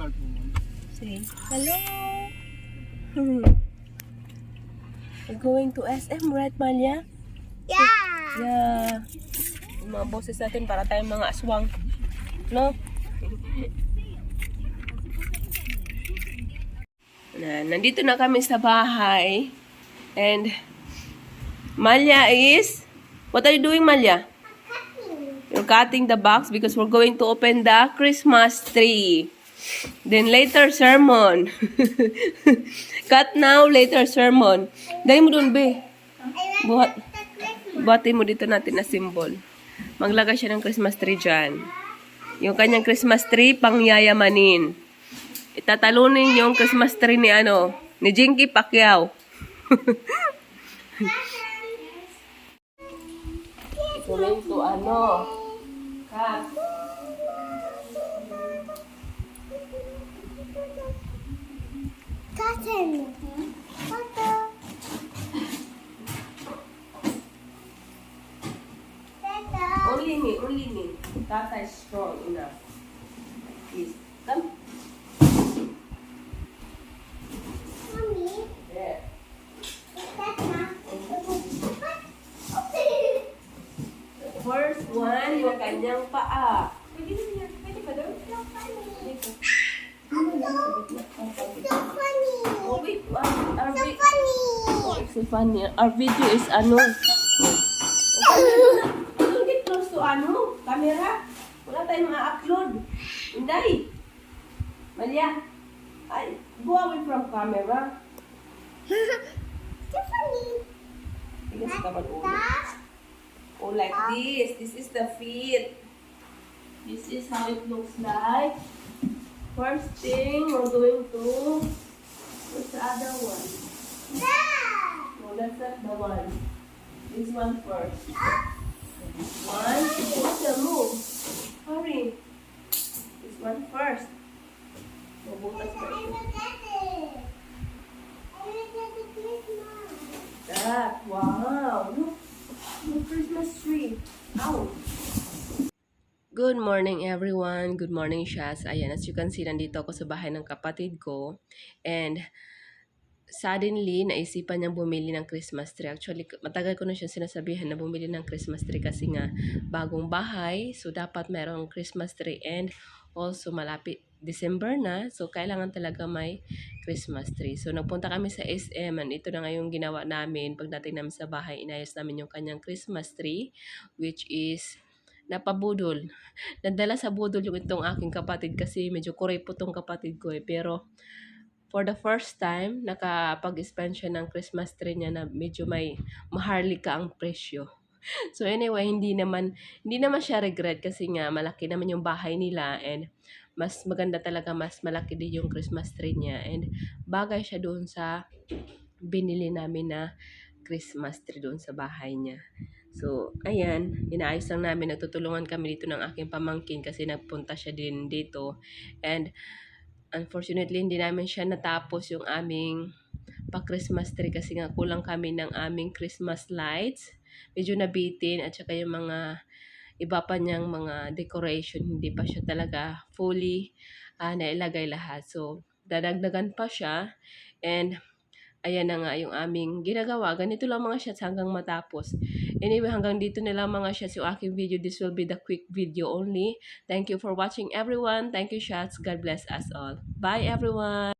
Say hello. We're going to SM, right, Malia? Yeah. Yung mga boses natin para tayong mga aswang. No? Nandito na kami sa bahay. And Malia is... What are you doing, Malia? You're cutting the box because we're going to open the Christmas tree. Then later, sermon. Cut now, later, sermon. Dahil mo dun, be. Buhatin mo dito natin na symbol. Maglagay siya ng Christmas tree dyan. Yung kanyang Christmas tree, pangyayamanin. Itatalunin yung Christmas tree ni ni Jinky Pacquiao. Ituloy to cut. Only me. Tata is strong enough. Please, come. Mommy, Yeah. First one, yung kanyang paa. Pwede pa daw? so funny. Oh, wait. So funny. So funny. Our video is Don't get close to camera. Wala tayong ma-upload. Hindi. Malia. Go away from camera. So funny. Tigas ka ba ulo? That. Oh, like this. This is the feet. This is how it looks like. First thing, we're going to... What's the other one? That. No, that's not the one. This one first. One. What's the move? Hurry. This one first. Mabutas pa I ito. will get it. I will get the Christmas. That. Wow. Look. Look, Christmas tree. Ow. Good morning, everyone. Good morning, Shaz. Ayan, as you can see, nandito ako sa bahay ng kapatid ko. And suddenly, naisipan niyang bumili ng Christmas tree. Actually, matagal ko na siya sinasabihan na bumili ng Christmas tree kasi nga bagong bahay. So, dapat merong Christmas tree. And also, malapit December na. So, kailangan talaga may Christmas tree. So, nagpunta kami sa SM. And ito na nga yung ginawa namin. Pagdating namin sa bahay, inayos namin yung kanyang Christmas tree. Which is napabudol. Nadala sa budol yung itong aking kapatid kasi medyo kurepo tong kapatid ko eh. Pero, for the first time, nakapag-spend siya ng Christmas tree niya na medyo may maharlika ang presyo. So anyway, hindi naman siya regret kasi nga malaki naman yung bahay nila and mas maganda talaga, mas malaki din yung Christmas tree niya and bagay siya doon sa binili namin na Christmas tree doon sa bahay niya. So, ayan, inaayos lang namin, nagtutulungan kami dito ng aking pamangkin kasi nagpunta siya din dito and unfortunately, hindi namin siya natapos yung aming pa-Christmas tree kasi nga kulang kami ng aming Christmas lights. Medyo nabitin at saka yung mga iba pa niyang mga decoration, hindi pa siya talaga fully nailagay lahat. So, dadagdagan pa siya and ayan na nga yung aming ginagawa. Ganito lang mga shots hanggang matapos. Anyway, hanggang dito na lang mga shots yung aking video. This will be the quick video only. Thank you for watching everyone. Thank you shots. God bless us all. Bye everyone.